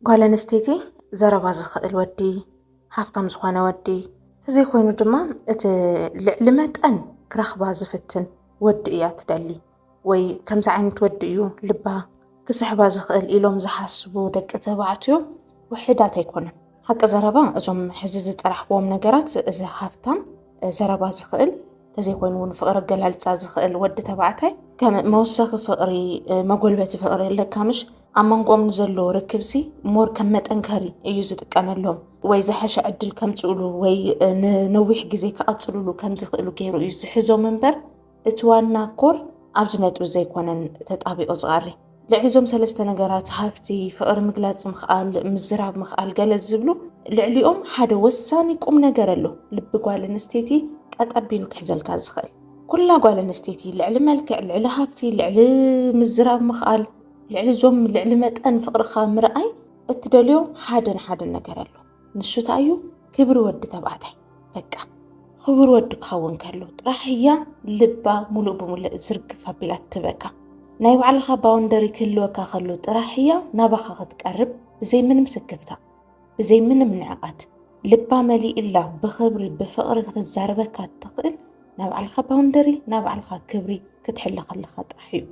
ጓል ኣንስተይቲ ዘረባ ዝኽእል ወዲ ሃፍታም ዝኾነ ወዲ ተዘይ ኮይኑ ድማ እቲ ልዕሊ መጠን ክረኽባ ዝፍትን ወዲ እያ ትደሊ ወይ ከምዚ ዓይነት ወዲ እዩ ልባ ክስሕባ ዝኽእል ኢሎም ዝሓስቡ ደቂ ተባዕትዮ ውሕዳት ኣይኮኑን። ሓቂ ዘረባ እዞም ሕዚ ዝፀራሕክዎም ነገራት እዚ ሃፍታም ዘረባ ዝኽእል ተዘይ ኮይኑ እውን ፍቕሪ ኣገላልፃ ዝኽእል ወዲ ተባዕታይ ከም መወሰኺ ፍቕሪ መጎልበቲ ፍቕሪ ለካምሽ ኣብ መንጎኦም ንዘሎ ርክብሲ ሞር ከም መጠንከሪ እዩ ዝጥቀመሎም ወይ ዝሐሸ ዕድል ከምፅኡሉ ወይ ንነዊሕ ግዜ ክቐፅሉሉ ከም ዝኽእሉ ገይሩ እዩ ዝሕዞም እምበር እቲ ዋና ኮር ኣብዚ ነጥቢ ዘይኮነን ተጣቢቑ ዝቐሪ ልዕሊ ሰለስተ ነገራት ሃፍቲ ፍቕሪ ምግላፅ ምኽኣል ምዝራብ ምኽኣል ገለ ዝብሉ ልዕሊኦም ሓደ ወሳኒ ቁም ነገር ኣሎ ልቢ ጓል ኣንስተይቲ ቀጠቢሉ ክሕዘልካ ዝኽእል ኩላ ጓል ኣንስተይቲ ልዕሊ መልክዕ ልዕሊ ሃፍቲ ልዕሊ ምዝራብ ምኽኣል ልዕሊ መጠን ፍቕርኻ ምርኣይ እትደልዮ ሓደ ነገር ኣሎ ንሱ እንታይ እዩ ክብሪ ወዲ ተባዕታይ በቃ ክብሪ ወዲ ክኸውን ከሎ ጥራሕ እያ ልባ ሙሉእ ብሙሉእ ዝርግፍ ኣቢላ ትበካ ናይ ባዕልኻ ባውንደሪ ክህልወካ ከሎ ጥራሕ እያ ናባኻ ክትቀርብ ብዘይ ምንም ስክፍታ ብዘይ ምንም ንዕቐት ልባ መሊእላ ብኽብሪ ብፍቕሪ ክትዛረበካ ትኽእል ናብ ባዕልኻ ባውንደሪ ናብ ባዕልኻ ክብሪ ክትሕሊ ከለኻ ጥራሕ እዩ።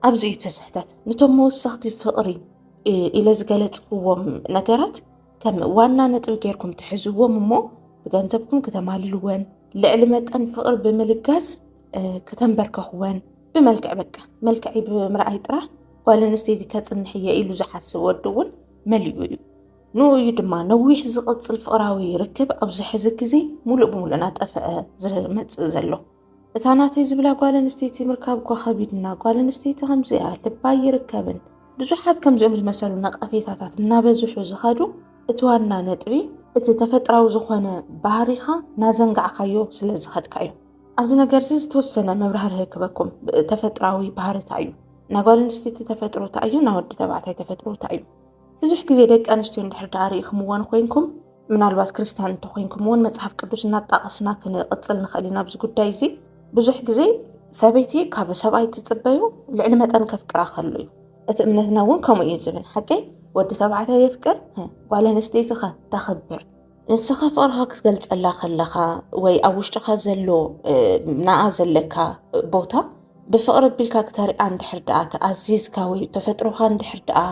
ኣብዚ እዩ ተስሕተት ነቶም መወሰኽቲ ፍቕሪ ኢለ ዝገለጽክዎም ነገራት ከም ዋና ነጥቢ ጌርኩም ትሕዝዎም እሞ ብገንዘብኩም ከተማልልወን ልዕሊ መጠን ፍቕሪ ብምልጋስ ከተንበርከኽወን ብመልክዕ በቃ መልክዒ ብምርኣይ ጥራሕ ጓል ኣንስተይቲ ከፅንሕ እየ ኢሉ ዝሓስብ ወዲ እውን መሊኡ እዩ። ንኡ እዩ ድማ ነዊሕ ዝቕፅል ፍቕራዊ ርክብ ኣብዚ ሕዚ ግዜ ሙሉእ ብሙሉእ እናጠፍአ ዝመፅእ ዘሎ እታ ናተይ ዝብላ ጓል ኣንስተይቲ ምርካብ እኳ ከቢድና ጓል ኣንስተይቲ ከምዚኣ ልባ ይርከብን ብዙሓት ከምዚኦም ዝመሰሉ ነቐፌታታት እናበዝሑ ዝኸዱ እቲ ዋና ነጥቢ እቲ ተፈጥራዊ ዝኾነ ባህሪኻ ናዘንጋዕካዮ ስለ ዝኸድካ እዩ። ኣብዚ ነገር እዚ ዝተወሰነ መብራህርሂ ክበኩም ተፈጥራዊ ባህርታ እዩ ናይ ጓል ኣንስተይቲ ተፈጥሮ እንታይ እዩ ናይ ወዲ ተባዕታይ ተፈጥሮ እንታይ እዩ። ብዙሕ ግዜ ደቂ ኣንስትዮ እንድሕር ዳ ሪኢኹምዎን ኮይንኩም ምናልባት ክርስቲያን እንተኮይንኩም እውን መፅሓፍ ቅዱስ እናጣቐስና ክንቕፅል ንኽእል ኢና ኣብዚ ጉዳይ እዚ ብዙሕ ግዜ ሰበይቲ ካብ ሰብኣይ ትፅበዩ ልዕሊ መጠን ከፍቅራ ከሎ እዩ እቲ እምነትና እውን ከምኡ እዩ ዝብል ሓቂ ወዲ ተባዕታይ የፍቅር ጓል ኣንስተይቲ ኸ ተኽብር ንስኻ ፍቕርኻ ክትገልፀላ ከለኻ ወይ ኣብ ውሽጥኻ ዘሎ ናኣ ዘለካ ቦታ ብፍቕሪ ኣቢልካ ክተሪኣ እንድሕር ደኣ ተኣዚዝካ ወይ ተፈጥሮኻ እንድሕር ደኣ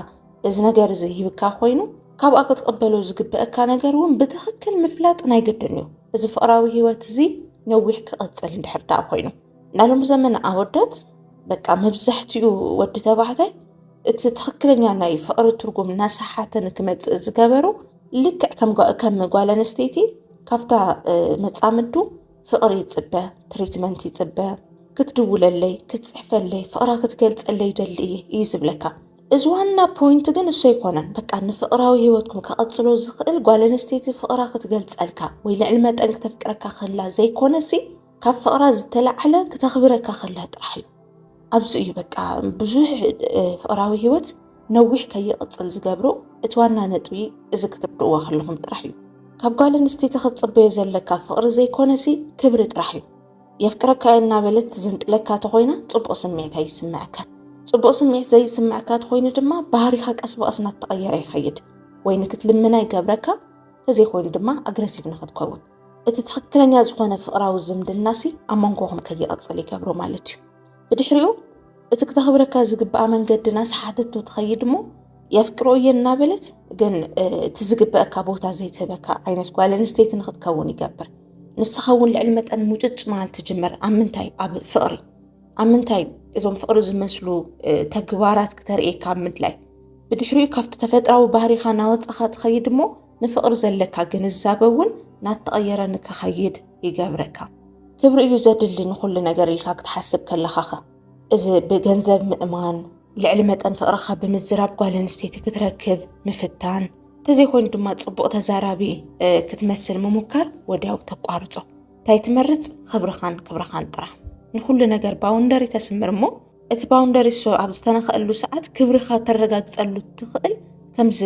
እዚ ነገር እዚ ሂብካ ኮይኑ ካብኣ ክትቕበሎ ዝግብአካ ነገር እውን ብትኽክል ምፍላጥ ናይ ግድን እዩ። እዚ ፍቕራዊ ሂወት እዚ ነዊሕ ክቕፅል እንድሕር ደኣ ኮይኑ ናሎም ዘመን ኣወዳት በቃ መብዛሕትኡ ወዲ ተባዕታይ እቲ ትኽክለኛ ናይ ፍቕሪ ትርጉም እናሰሓተን ክመፅእ ዝገበሩ ልክዕ ከም ጓል ኣንስተይቲ ካብታ መፃምዱ ፍቕሪ ይፅበ ትሪትመንት ይፅበ ክትድውለለይ ክትፅሕፈለይ ፍቕራ ክትገልፀለይ ደሊ እዩ ዝብለካ እዚ ዋና ፖይንት ግን እሱ ኣይኮነን በቃ ንፍቕራዊ ሂወትኩም ከቐፅሎ ዝኽእል ጓል ኣንስተይቲ ፍቕራ ክትገልፀልካ ወይ ልዕሊ መጠን ክተፍቅረካ ከላ ዘይኮነሲ ካብ ፍቕራ ዝተላዕለ ክተኽብረካ ከላ ጥራሕ እዩ። ኣብዚ እዩ በቃ ብዙሕ ፍቕራዊ ሂወት ነዊሕ ከይቕፅል ዝገብሮ እቲ ዋና ነጥቢ እዚ ክትርድእዎ ከለኹም ጥራሕ እዩ። ካብ ጓል ኣንስተይቲ ክትፅበዮ ዘለካ ፍቕሪ ዘይኮነሲ ክብሪ ጥራሕ እዩ። የፍቅረካ እናበለት ዝንጥለካ ተኾይና ፅቡቕ ስምዒት ኣይስምዐካ ፅቡቕ ስምዒት ዘይስምዐካ ተኾይኑ ድማ ባህሪኻ ቀስ በቐስ እናተቐየረ ይኸይድ ወይ ንክትልምና ይገብረካ ተዘይኮይኑ ድማ ኣግረሲቭ ንኽትከውን እቲ ትኽክለኛ ዝኾነ ፍቕራዊ ዝምድናሲ ኣብ መንጎኹም ከይቐፅል ይገብሮ ማለት እዩ። ብድሕሪኡ እቲ ክተኽብረካ ዝግብኣ መንገዲ ናስሓተቱ ትኸይድ እሞ የፍቅሮ እየ እናበለት ግን እቲ ዝግብአካ ቦታ ዘይትህበካ ዓይነት ጓል ኣንስተይቲ ንኽትከውን ይገብር። ንስኻ እውን ልዕሊ መጠን ሙጭጭ መሃል ትጅመር ኣብ ምንታይ ኣብ ፍቕሪ ኣብ ምንታይ እዞም ፍቕሪ ዝመስሉ ተግባራት ክተርእየካ ኣብ ምድላይ ብድሕሪኡ ካብቲ ተፈጥራዊ ባህሪኻ ናወፅኻ ትኸይድ እሞ ንፍቕሪ ዘለካ ግንዛበ እውን ናተቐየረ ንክኸይድ ይገብረካ። ክብሪ እዩ ዘድሊ ንኹሉ ነገር ኢልካ ክትሓስብ ከለኻ እዚ ብገንዘብ ምእማን ልዕሊ መጠን ፍቕርኻ ብምዝራብ ጓል ኣንስተይቲ ክትረክብ ምፍታን ተዘይኮይኑ ድማ ፅቡቕ ተዛራቢ ክትመስል ምሙካር ወዲያው ተቋርፆ እንታይ ትመርፅ ክብርኻን ጥራሕ ንኹሉ ነገር ባውንደሪ ተስምር እሞ እቲ ባውንደሪ ሶ ኣብ ዝተነኽአሉ ሰዓት ክብርኻ ተረጋግፀሉ ትኽእል ከምዚ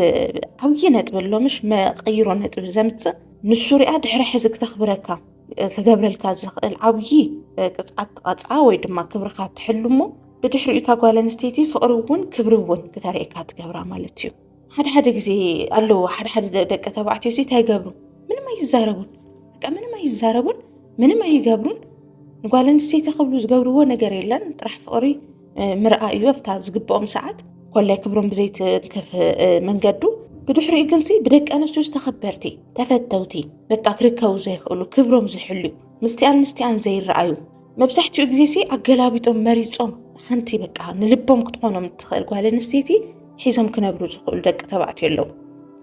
ዓብዪ ነጥቢ ኣሎ ምሽ መቐይሮ ነጥቢ ዘምፅእ ንሱ ሪኣ ድሕሪ ሕዚ ክተኽብረካ ክገብረልካ ዝኽእል ዓብዪ ቅፅዓት ትቐፅዓ ወይ ድማ ክብርካ ትሕሉ እሞ ብድሕሪኡ እታ ጓል ኣንስተይቲ ፍቕሪ እውን ክብሪ እውን ክተርእየካ ትገብራ ማለት እዩ። ሓደ ግዜ ኣለዎ ሓደ ደቂ ተባዕትዮ እንታይ ይገብሩ ምንም ኣይዛረቡን በቃ ምንም ኣይገብሩን ንጓል ኣንስተይቲ ክብሉ ዝገብርዎ ነገር የለን ጥራሕ ፍቕሪ ምርኣይ እዩ ኣብታ ዝግብኦም ሰዓት ኮላይ ክብሮም ብዘይትንከፍ መንገዱ ብድሕሪኡ ግን ብደቂ ኣንስትዮ ዝተኸበርቲ ተፈተውቲ በቃ ክርከቡ ዘይኽእሉ ክብሮም ዝሕልዩ ምስቲኣን ዘይረኣዩ መብዛሕትኡ ግዜ ኣገላቢጦም መሪፆም ሓንቲ በቃ ንልቦም ክትኾኖም ትኽእል ጓል ኣንስተይቲ ሒዞም ክነብሩ ዝኽእሉ ደቂ ተባዕትዮ ኣለዉ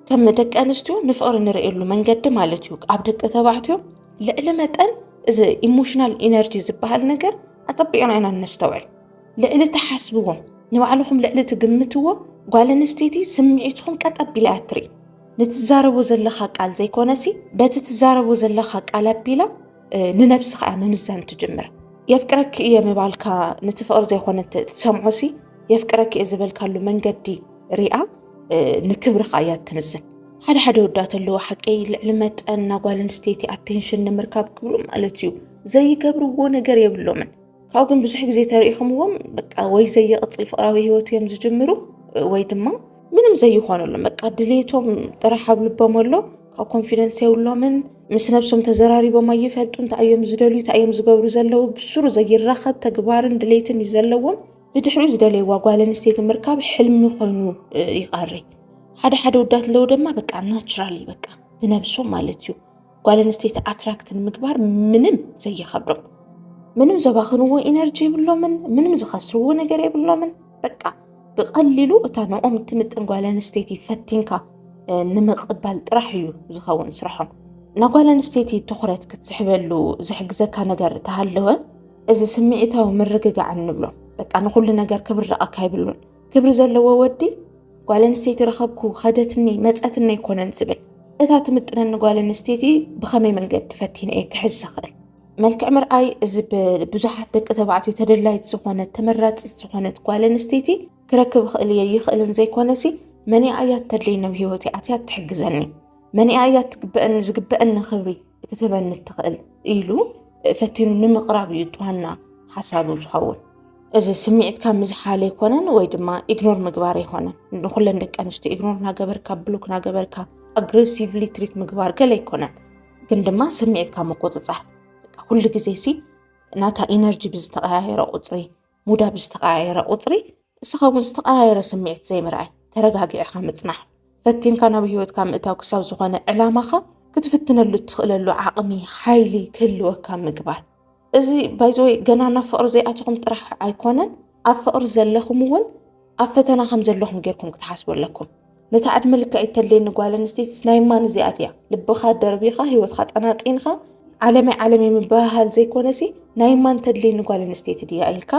ከም ደቂ ኣንስትዮ ንፍቕሪ ንርእየሉ መንገዲ ማለት እዩ ኣብ ደቂ ተባዕትዮ ልዕሊ መጠን እዚ ኢሞሽናል ኢነርጂ ዝበሃል ነገር ኣፀቢቕና ኢና ነስተውዕል ልዕሊ ተሓስብዎም ንባዕልኹም ልዕሊ ትግምትዎ ጓል ኣንስተይቲ ስምዒትኩም ቀጠቢላ ኣትርኢ ንትዛረቦ ዘለኻ ቃል ዘይኮነሲ በቲ ትዛረቦ ዘለኻ ቃል ኣቢላ ንነብሲ ከዓ ምምዛን ትጅምር የፍቅረክ እየ ምባልካ ነቲ ፍቕሪ ዘይኮነ ትሰምዖሲ የፍቅረክ እየ ዝበልካሉ መንገዲ ሪኣ ንክብርኻ እያ ትምዝን ሓደ ወዳት ኣለዎ ሓቀይ ልዕሊ መጠን ና ጓል ኣንስተይቲ ኣቴንሽን ንምርካብ ክብሉ ማለት እዩ ዘይገብርዎ ነገር የብሎምን ካብኡ ግን ብዙሕ ግዜ ተሪኢኹምዎም በቃ ወይ ዘየቕፅል ፍቕራዊ ሂወት እዮም ዝጅምሩ ወይ ድማ ምንም ዘይኾነሎም በቃ ድሌቶም ጥራሕ ኣብ ልቦም ኣሎ ካብ ኮንፊደንስ የብሎምን ምስ ነብሶም ተዘራሪቦም ኣይፈልጡ እንታይ እዮም ዝደልዩ እንታይ እዮም ዝገብሩ ዘለዉ ብሱሩ ዘይራኸብ ተግባርን ድሌትን እዩ ዘለዎም ብድሕሪኡ ዝደለይዋ ጓል ኣንስተይቲ ምርካብ ሕልሚ ኮይኑ ይቐሪ ሓደ ወዳት ለው ድማ በቃ ናቹራሊ በቃ ብነብሶም ማለት እዩ ጓል ኣንስተይቲ ኣትራክትን ምግባር ምንም ዘየኸብሮም ምንም ዘባኽንዎ ኢነርጂ የብሎምን ምንም ዝኸስርዎ ነገር የብሎምን በቃ ብቐሊሉ እታ ንኦም ትምጥን ጓል ኣንስተይቲ ፈቲንካ ንምቕባል ጥራሕ እዩ ዝኸውን ስራሖም ናጓል ኣንስተይቲ ትኹረት ክትስሕበሉ ዝሕግዘካ ነገር ተሃለወ እዚ ስምዒታዊ ምርግጋዕ ንብሎ በቃ ንኩሉ ነገር ክብሪ ረኣካ ይብሉን ክብሪ ዘለዎ ወዲ ጓል ኣንስተይቲ ረኸብኩ ኸደትኒ መፀትኒ ኣይኮነን ዝብል እታ ትምጥነኒ ጓል ኣንስተይቲ ብኸመይ መንገዲ ፈቲነ እየ ክሕዝ ዝኽእል መልክዕ ምርኣይ እዚ ብዙሓት ደቂ ተባዕትዮ ተደላይት ዝኾነት ተመራፂት ዝኾነት ጓል ኣንስተይቲ ክረክብ ክእል እየ ይኽእልን ዘይኮነሲ መንኣ እያ ተድልይ ናብ ሂወተይ ኣትያ ትሕግዘኒ መንኣ እያ ዝግበአኒ ክብሪ ክትበኒ ትኽእል ኢሉ ፈቲኑ ንምቕራብ እዩ ዋና ሓሳቡ ዝኸውን እዚ ስምዒትካ ምዝሓለ ይኮነን ወይ ድማ ኢግኖር ምግባር ይኮነን ንኩለን ደቂ ኣንስትዮ ኢግኖር ናገበርካ ብሉክ ናገበርካ ኣግሬሲቭሊ ትሪት ምግባር ገለ ይኮነን ግን ድማ ስምዒትካ መቆፅፃር ኩሉ ግዜ ናታ ኢነርጂ ብዝተቀያየረ ቁፅሪ ሙዳ ብዝተቀያየረ ቁፅሪ እስኸውን ዝተቀያየረ ስምዒት ዘይምርኣይ ተረጋጊዕኻ ምጽናሕ ፈቲንካ ናብ ሂወትካ ምእታው ክሳብ ዝኾነ ዕላማኻ ክትፍትነሉ ትኽእለሉ ዓቕሚ ሓይሊ ክህልወካ ምግባር እዚ ባይዘወይ ገና ናብ ፍቕሪ ዘይኣትኹም ጥራሕ ኣይኮነን ኣብ ፍቕሪ ዘለኹም እውን ኣብ ፈተና ከም ዘለኹም ጌርኩም ክትሓስቡ ኣለኩም ነታ ዕድመ ልክዕ ተለየኒ ጓል ኣንስተይቲ ናይ ማን እዚኣ ድያ ልብኻ ደርቢኻ ሂወትካ ጠናጢንካ ዓለመይ ምባሃል ዘይኮነሲ ናይ ማን ተድለየኒ ጓል ኣንስተይቲ ድያ ኢልካ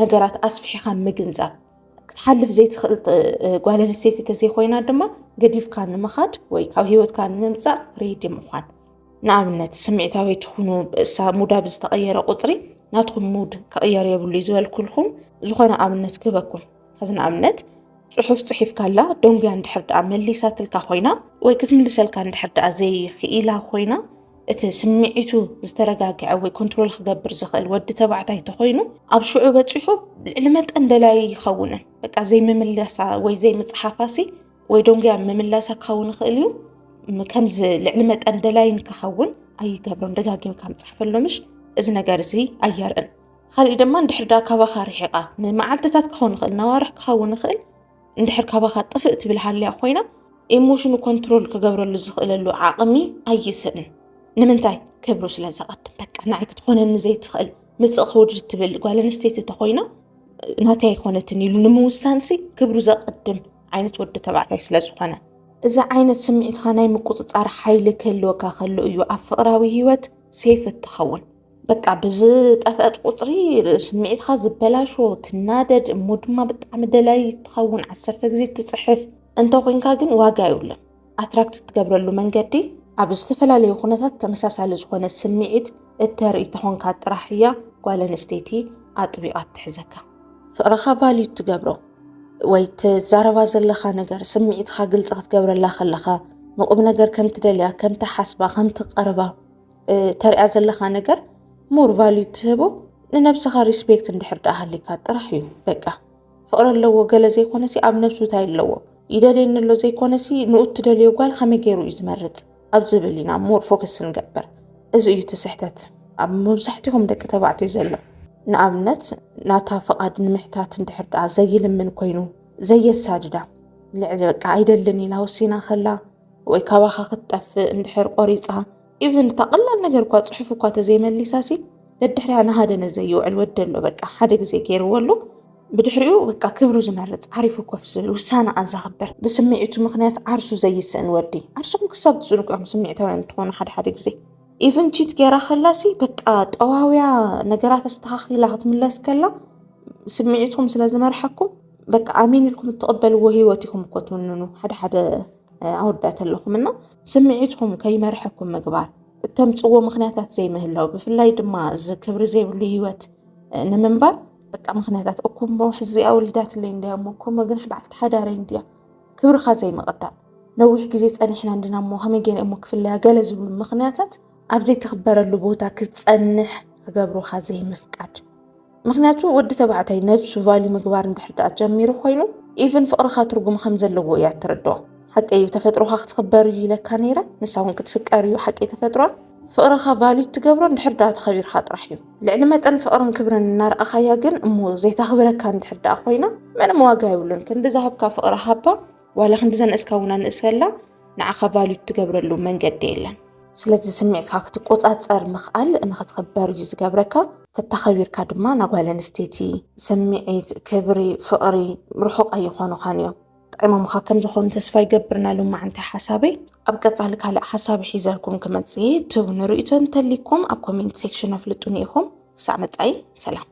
ነገራት ኣስፊሕኻ ምግንዛብ ክትሓልፍ ዘይትኽእል ጓል ኣንስተይቲ ተዘይኮይና ድማ ገዲፍካ ንምኻድ ወይ ካብ ሂወትካ ንምምፃእ ሬዲ ምዃን ንኣብነት ስምዒታዊ ትኹኑ ሙዳ ብዝተቐየረ ቁፅሪ ናትኩም ሙድ ክቕየር የብሉ ዝበልኩልኩም ዝኾነ ኣብነት ክበኩም ሕዚ ንኣብነት ፅሑፍ ፅሒፍካላ ደንጉያ እንድሕር ደኣ መሊሳትልካ ኮይና ወይ ክትምልሰልካ እንድሕር ደኣ ዘይኽኢላ ኮይና እቲ ስምዒቱ ዝተረጋግዐ ወይ ኮንትሮል ክገብር ዝኽእል ወዲ ተባዕታይ ተኾይኑ ኣብ ሽዑ በፂሑ ልዕሊ መጠን ደላይ ይኸውንን በቃ ዘይምምላሳ ወይ ዘይምፅሓፋሲ ወይ ደንጉያ ምምላሳ ክኸውን ይኽእል እዩ ከምዚ ልዕሊ መጠን ደላይን ክኸውን ኣይገብሮም ደጋጊምካ ምፅሓፈሎምሽ እዚ ነገር እዚ ኣየርእን ካልእ ድማ እንድሕር ዳ ካባኻ ርሒቓ ንመዓልትታት ክኸውን ይኽእል ናዋርሕ ክኸውን ይኽእል እንድሕር ካባኻ ጥፍእ ትብል ሃልያ ኮይና ኢሞሽኑ ኮንትሮል ክገብረሉ ዝኽእለሉ ዓቕሚ ኣይስእን ንምንታይ ክብሩ ስለ ዘቐድም በቃ ንዓይ ክትኾነኒ ዘይትኽእል ምፅእ ክውድድ ትብል ጓል ኣንስተይቲ ተኾይና ናተይ ኣይኮነትን ኢሉ ንምውሳንሲ ክብሩ ዘቐድም ዓይነት ወዲ ተባዕታይ ስለ ዝኾነ እዚ ዓይነት ስምዒትካ ናይ ምቁፅፃር ሓይሊ ክህልወካ ከሎ እዩ ኣብ ፍቕራዊ ሂወት ሴፍ እትኸውን በቃ ብዝጠፍአት ቁፅሪ ስምዒትካ ዝበላሾ ትናደድ እሞ ድማ ብጣዕሚ ደላይ ትኸውን 10 ግዜ ትፅሕፍ እንተኮይንካ ግን ዋጋ የብሉን ኣትራክት ትገብረሉ መንገዲ ኣብ ዝተፈላለዩ ኩነታት ተመሳሳሊ ዝኾነ ስምዒት እተርኢ ተኾንካ ጥራሕ እያ ጓል ኣንስተይቲ ኣጥቢቓ ትሕዘካ ፍቕርኻ ቫልዩ ትገብሮ ወይ ትዛረባ ዘለኻ ነገር ስምዒትካ ግልፂ ክትገብረላ ከለኻ ንቁም ነገር ከም ትደልያ ከም ትሓስባ ከም ትቐርባ ተሪኣ ዘለኻ ነገር ሞር ቫልዩ ትህቦ ንነብስኻ ሪስፔክት እንድሕር ደኣ ሃሊካ ጥራሕ እዩ በቃ ፍቕሪ ኣለዎ ገለ ዘይኮነሲ ኣብ ነብሱ እንታይ ኣለዎ يدلين اللو زي كونسي نقط دليو قال خمي جيرو يزمرت أبزبلينا مور فوكس نقبر إذا يتسحتت مبسحتهم دك تبعتو يزلو نأمنت ناتا فقاد نمحتات ندحر زي لمن كوينو زي الساددة لعلك عايدة لني لو سينا خلا ويكاواخا خطف ندحر قريصها إيفن تقلل نجر كوات صحفو كوات زي مليساسي للدحري أنا هذا نزيو الودلو بقى حدق زي كيرو ولو بدحريو بقى كبرو زمرت عارفو كوفزل وسانا أنزا خبر بسمعيتو مخنيات عرسو زي السن ودي عرسو مكسبت زنوك أم سمعيتو أن تكون حد زي إيفن جيت جيرا خلاسي بقى طواويا نجرات استخاخي لا تملس كلا سمعيتهم سلازم أرحكم بقى آمين لكم تقبلوا وهيوتكم كوتوننو حد عودات لكم منه سمعيتهم كي مرحكم مقبار تمصو مخنياتات زي مهلاو بفلاي دما كبر زي اللي هيوت نمنبر بقى مخنياتات أكون بوحزي أولدات اللي عندهم أكون ما جنح بعد حدارين ديا كبر خازي ما قدام نوح جزيت أنا إحنا عندنا مو هم يجين أمك في الله جلز بالمخنياتات أبزي تخبر اللبوتا كتصنح خجبرو خازي مفقد مخنياتو ود تبعتي نفس وفالي مقبار بحرد جميرو خوينو إيفن فقرخة ترقم خمسة اللبو يعتردو حق أيو تفتروها تخبري لك نيرة نساون كتفكريو حق أي تفتروها فقرخة فالي تقبرو نحردات خبير خاطر رحيم العلمات أن فقرن كبرن النار أخايا جن أمو زي تخبرك كان نحرد أخوينا من مواقع يقولون كان دزهب كفقرة حبة ولا خندزن اسكونا نسهلا نعخا فالي تقبر له من قديلا سلازي سمعت هاك تقوط أتصار مخال إنك تخبر جيز قبرك تتخبير كادما نقوالا نستيتي سمعت كبري فقري روحوق أي خانو خانيو طعما مخاكم زخون تسفاي قبرنا لهم عن حسابي أبقى تعلق على حسابي حيزالكم كمان تزيد ونرؤيتون تليكم أبقى من سيكشن أفلتونيكم سامت أي سلام